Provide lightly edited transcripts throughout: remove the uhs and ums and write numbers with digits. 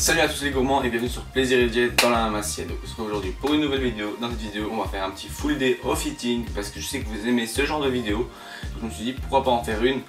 Salut à tous les gourmands et bienvenue sur Plaisir et Diète dans la même assiette. Donc on se retrouve aujourd'hui pour une nouvelle vidéo. Dans cette vidéo on va faire un petit full day of eating parce que je sais que vous aimez ce genre de vidéo. Donc je me suis dit pourquoi pas en faire une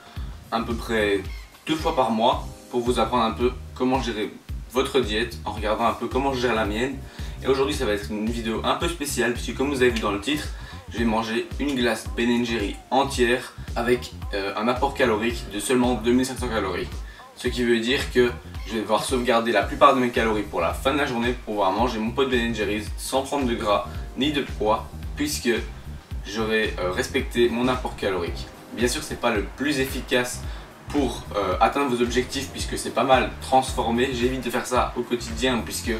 à peu près 2 fois par mois pour vous apprendre un peu comment gérer votre diète en regardant un peu comment je gère la mienne. Et aujourd'hui ça va être une vidéo un peu spéciale puisque comme vous avez vu dans le titre, je vais manger une glace Ben & Jerry entière avec un apport calorique de seulement 2500 calories. Ce qui veut dire que je vais devoir sauvegarder la plupart de mes calories pour la fin de la journée pour pouvoir manger mon pot de Ben & Jerry's sans prendre de gras ni de poids puisque j'aurai respecté mon apport calorique. Bien sûr c'est pas le plus efficace pour atteindre vos objectifs puisque c'est pas mal transformé. J'évite de faire ça au quotidien puisque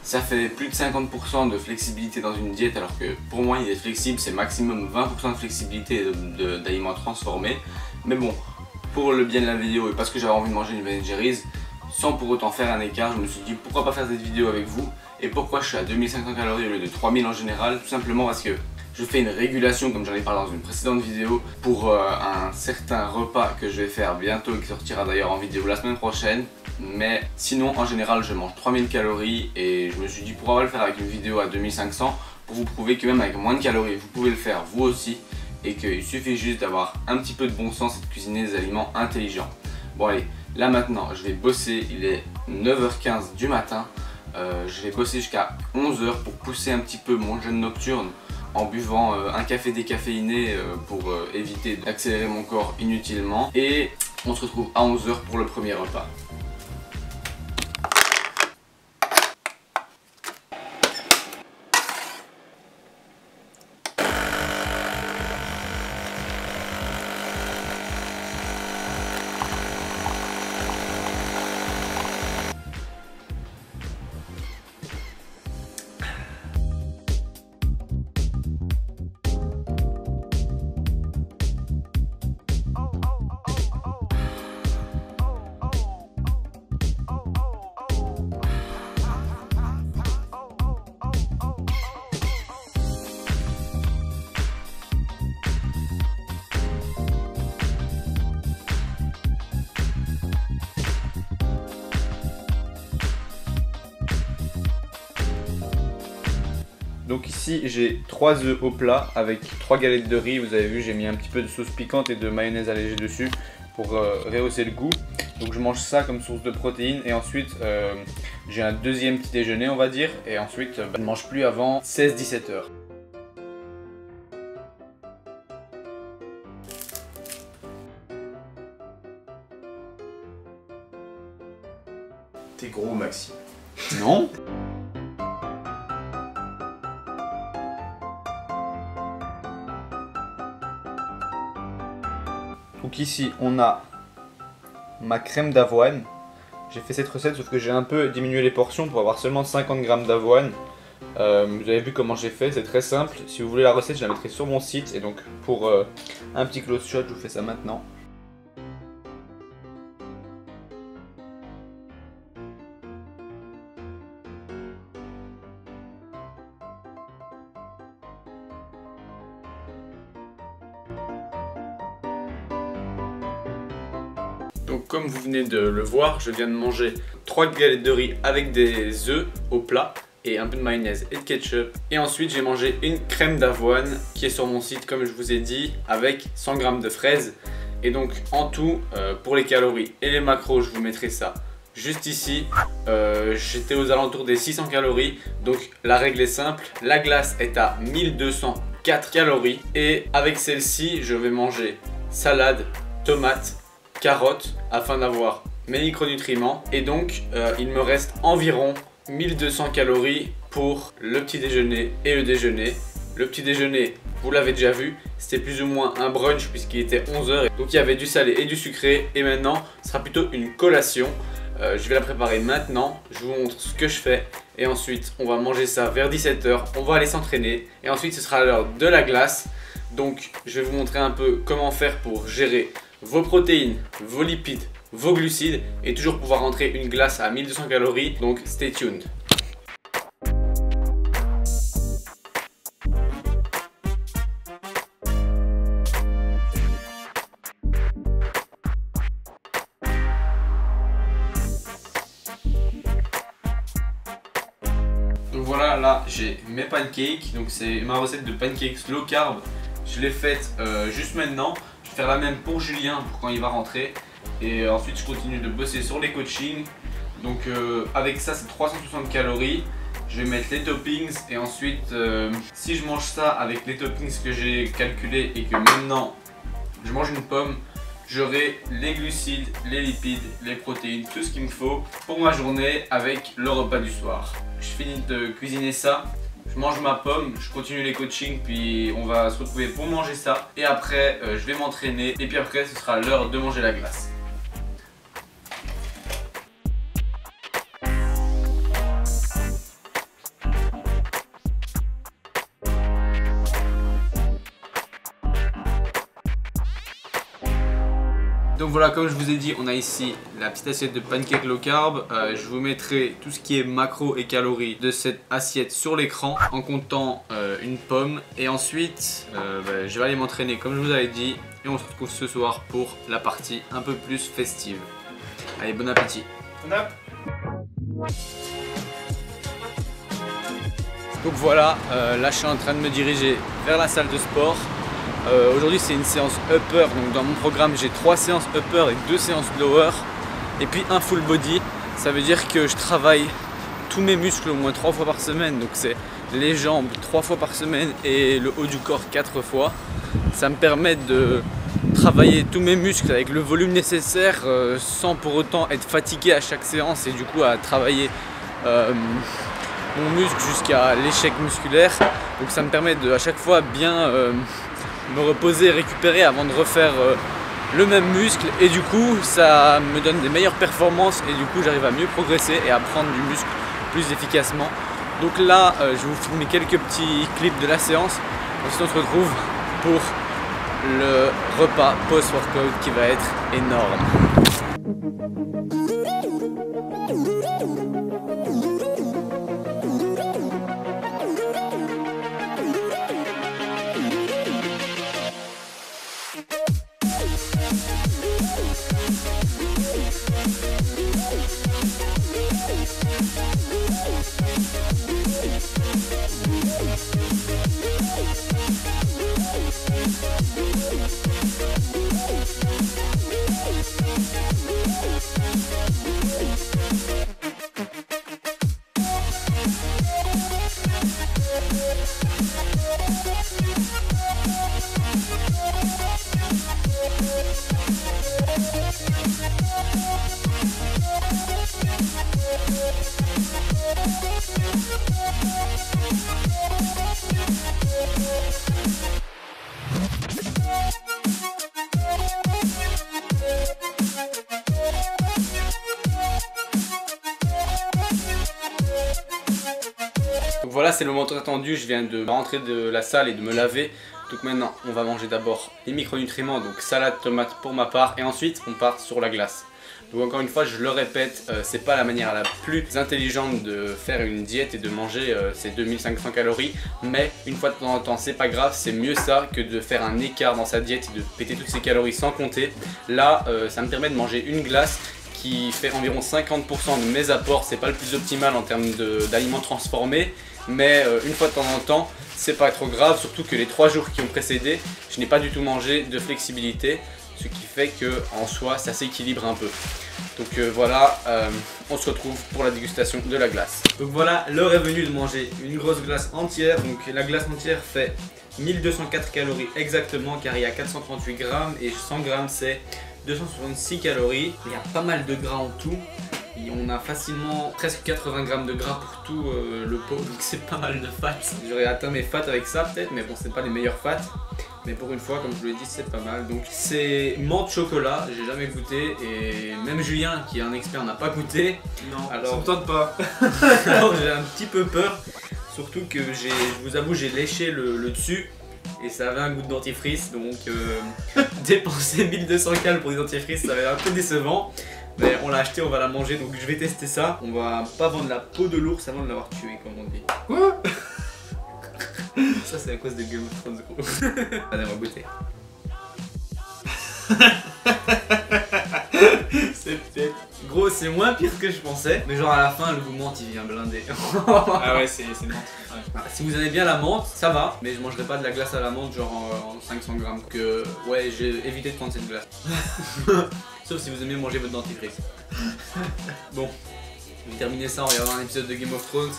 ça fait plus de 50% de flexibilité dans une diète alors que pour moi il est flexible, c'est maximum 20% de flexibilité d'aliments transformés. Mais bon, pour le bien de la vidéo et parce que j'avais envie de manger une Ben & Jerry's sans pour autant faire un écart, je me suis dit pourquoi pas faire cette vidéo avec vous. Et pourquoi je suis à 2500 calories au lieu de 3000 en général? Tout simplement parce que je fais une régulation comme j'en ai parlé dans une précédente vidéo pour un certain repas que je vais faire bientôt et qui sortira d'ailleurs en vidéo la semaine prochaine. Mais sinon en général je mange 3000 calories et je me suis dit pourquoi pas le faire avec une vidéo à 2500 pour vous prouver que même avec moins de calories vous pouvez le faire vous aussi. Et qu'il suffit juste d'avoir un petit peu de bon sens et de cuisiner des aliments intelligents. Bon allez, là maintenant je vais bosser, il est 9h15 du matin. Je vais bosser jusqu'à 11h pour pousser un petit peu mon jeûne nocturne en buvant un café décaféiné pour éviter d'accélérer mon corps inutilement. Et on se retrouve à 11h pour le premier repas. Donc ici j'ai 3 œufs au plat avec 3 galettes de riz. Vous avez vu, j'ai mis un petit peu de sauce piquante et de mayonnaise allégée dessus pour rehausser le goût. Donc je mange ça comme source de protéines et ensuite j'ai un deuxième petit déjeuner on va dire. Et ensuite je ne mange plus avant 16-17 heures. T'es gros Maxime. Non. Donc ici on a ma crème d'avoine. J'ai fait cette recette sauf que j'ai un peu diminué les portions pour avoir seulement 50 g d'avoine. Vous avez vu comment j'ai fait, c'est très simple. Si vous voulez la recette je la mettrai sur mon site. Et donc pour un petit close shot je vous fais ça maintenant. Donc comme vous venez de le voir, je viens de manger 3 galettes de riz avec des œufs au plat et un peu de mayonnaise et de ketchup. Et ensuite j'ai mangé une crème d'avoine qui est sur mon site comme je vous ai dit avec 100 g de fraises. Et donc en tout pour les calories et les macros je vous mettrai ça juste ici. J'étais aux alentours des 600 calories. Donc la règle est simple, la glace est à 1204 calories. Et avec celle-ci je vais manger salade, tomate, carottes afin d'avoir mes micronutriments et donc il me reste environ 1200 calories pour le petit déjeuner et le déjeuner. Le petit déjeuner, vous l'avez déjà vu, c'était plus ou moins un brunch puisqu'il était 11h, donc il y avait du salé et du sucré. Et maintenant ce sera plutôt une collation. Je vais la préparer maintenant, je vous montre ce que je fais et ensuite on va manger ça vers 17 h, on va aller s'entraîner et ensuite ce sera l'heure de la glace. Donc je vais vous montrer un peu comment faire pour gérer vos protéines, vos lipides, vos glucides et toujours pouvoir rentrer une glace à 1200 calories. Donc stay tuned. là j'ai mes pancakes, donc c'est ma recette de pancakes low carb. Je l'ai faite juste maintenant. Je vais faire la même pour Julien pour quand il va rentrer. Et ensuite je continue de bosser sur les coachings. Donc avec ça c'est 360 calories. Je vais mettre les toppings et ensuite si je mange ça avec les toppings que j'ai calculés et que maintenant je mange une pomme, j'aurai les glucides, les lipides, les protéines, tout ce qu'il me faut pour ma journée avec le repas du soir. Je finis de cuisiner ça, je mange ma pomme, je continue les coachings, puis on va se retrouver pour manger ça. Et après, je vais m'entraîner et puis après, ce sera l'heure de manger la glace. Donc voilà, comme je vous ai dit, on a ici la petite assiette de pancakes low carb. Je vous mettrai tout ce qui est macros et calories de cette assiette sur l'écran en comptant une pomme. Et ensuite, je vais aller m'entraîner comme je vous avais dit. Et on se retrouve ce soir pour la partie un peu plus festive. Allez, bon appétit. Bon app. Donc voilà, là je suis en train de me diriger vers la salle de sport. Aujourd'hui c'est une séance upper, donc dans mon programme j'ai 3 séances upper et 2 séances lower et puis un full body. Ça veut dire que je travaille tous mes muscles au moins 3 fois par semaine, donc c'est les jambes 3 fois par semaine et le haut du corps 4 fois. Ça me permet de travailler tous mes muscles avec le volume nécessaire sans pour autant être fatigué à chaque séance et du coup à travailler mon muscle jusqu'à l'échec musculaire. Donc ça me permet de à chaque fois bien me reposer et récupérer avant de refaire le même muscle, et du coup ça me donne des meilleures performances et du coup j'arrive à mieux progresser et à prendre du muscle plus efficacement. Donc là je vais vous filmer quelques petits clips de la séance, ensuite on se retrouve pour le repas post-workout qui va être énorme. Donc voilà, c'est le moment attendu, je viens de rentrer de la salle et de me laver. Donc maintenant on va manger d'abord les micronutriments, donc salade tomate pour ma part, et ensuite on part sur la glace. Donc encore une fois je le répète, c'est pas la manière la plus intelligente de faire une diète et de manger ces 2500 calories, mais une fois de temps en temps c'est pas grave, c'est mieux ça que de faire un écart dans sa diète et de péter toutes ces calories sans compter. Là ça me permet de manger une glace qui fait environ 50% de mes apports. C'est pas le plus optimal en termes d'aliments transformés, mais une fois de temps en temps c'est pas trop grave, surtout que les 3 jours qui ont précédé je n'ai pas du tout mangé de flexibilité, ce qui fait que en soi ça s'équilibre un peu. Donc voilà, on se retrouve pour la dégustation de la glace. Donc voilà, l'heure est venue de manger une grosse glace entière. Donc la glace entière fait 1204 calories exactement, car il y a 438 grammes et 100 grammes c'est 266 calories. Il y a pas mal de gras en tout. Et on a facilement presque 80 grammes de gras pour tout le pot, donc c'est pas mal de fat. J'aurais atteint mes fats avec ça peut-être, mais bon c'est pas les meilleurs fats. Mais pour une fois, comme je vous l'ai dit, c'est pas mal. Donc c'est menthe chocolat, j'ai jamais goûté, et même Julien qui est un expert n'a pas goûté. Non, alors, ça me tente pas. alors j'ai un petit peu peur, surtout que je vous avoue j'ai léché le dessus. Et ça avait un goût de dentifrice, donc dépenser 1200 calories pour des dentifrices ça va être un peu décevant. Mais on l'a acheté, on va la manger, donc je vais tester ça. On va pas vendre la peau de l'ours avant de l'avoir tué, comme on dit. Quoi? Ça c'est à cause de Game of Thrones. Allez, on va goûter. C'est peut-être. Gros, vidéo, c'est moins pire que je pensais. Mais genre à la fin, le goût menthe il vient blindé. Ah ouais, c'est une menthe. Ouais. Si vous aimez bien la menthe, ça va. Mais je mangerai pas de la glace à la menthe genre en 500 grammes. Que ouais, j'ai évité de prendre cette glace. Sauf si vous aimez manger votre dentifrice. Bon, on va terminer ça, on va y avoir un épisode de Game of Thrones.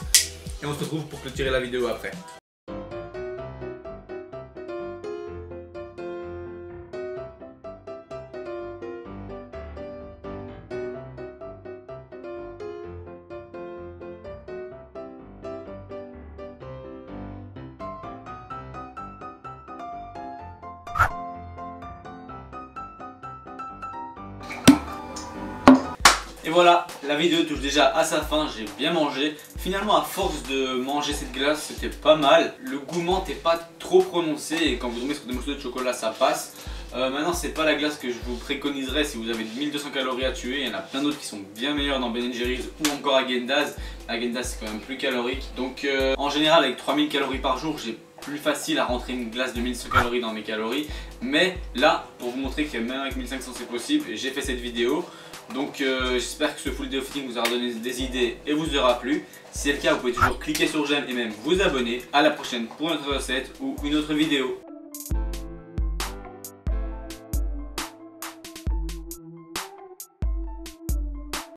Et on se retrouve pour clôturer la vidéo après. Et voilà, la vidéo touche déjà à sa fin, j'ai bien mangé. Finalement, à force de manger cette glace, c'était pas mal. Le goût menthe n'est pas trop prononcé et quand vous tombez sur des morceaux de chocolat, ça passe. Maintenant, c'est pas la glace que je vous préconiserais si vous avez 1200 calories à tuer. Il y en a plein d'autres qui sont bien meilleures dans Ben & Jerry's ou encore à Häagen-Dazs. À Häagen-Dazs, c'est quand même plus calorique. Donc, en général, avec 3000 calories par jour, j'ai plus facile à rentrer une glace de 1100 calories dans mes calories. Mais là, pour vous montrer que même avec 1500 c'est possible, j'ai fait cette vidéo. Donc j'espère que ce full day of eating vous aura donné des idées et vous aura plu. Si c'est le cas, vous pouvez toujours cliquer sur j'aime et même vous abonner. À la prochaine pour une autre recette ou une autre vidéo.